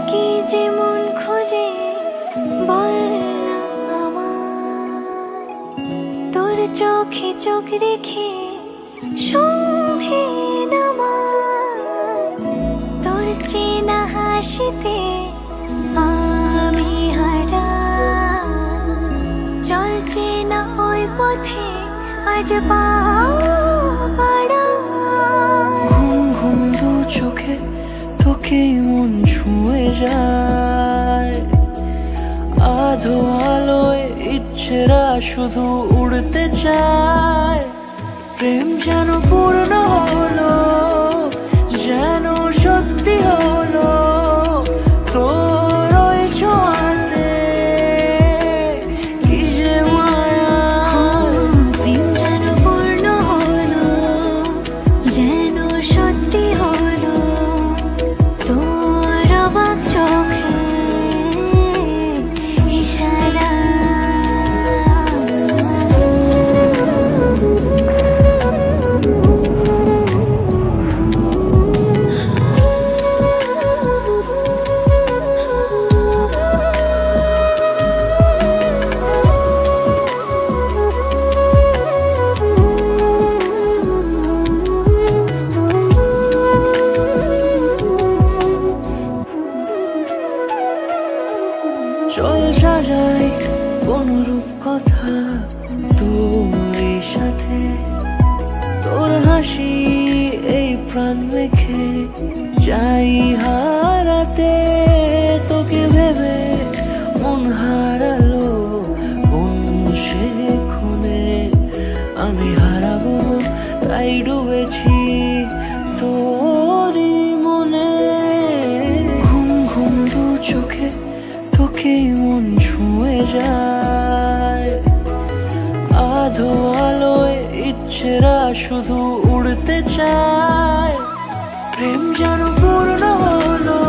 কি যে মন খোঁজে বল না আমায়, তোর চোখে চোখ রেখে সন্ধে নামায়, তোর চেনা হাসিতে আমি হারাই, চল চেনা ওই পথে আজ পা বাড়াই। ঘুম ঘুম দু চোখে তোকেই মন ছুঁয়ে যায়, আধো আলোয় ইচ্ছেরা শুধু উড়তে চায়। প্রেম যেন পূর্ণ হলো, যেন সত্যি হলো, তোর ওই ছোঁয়াতে কি যে মায়া। প্রেম যেন পূর্ণ হলো, যেন সত্যি হলো, তোর অবাক চোখে ইশারা। চল সাজাই কোন রূপকথা তোর সাথে, তোর হাসি এই প্রাণ রেখে চাই হারাতে। তোকে ভেবে মন হারালো কোন সে ক্ষণে, আমি হারাবো তাই ডুবেছি তোরই মনে। ঘুম ঘুম দু চোখে তোকেই মন ছুঁয়ে যায়, আধো আলোয় ইচ্ছেরা শুধু উড়তে চায়। প্রেম যেন পূর্ণ হলো,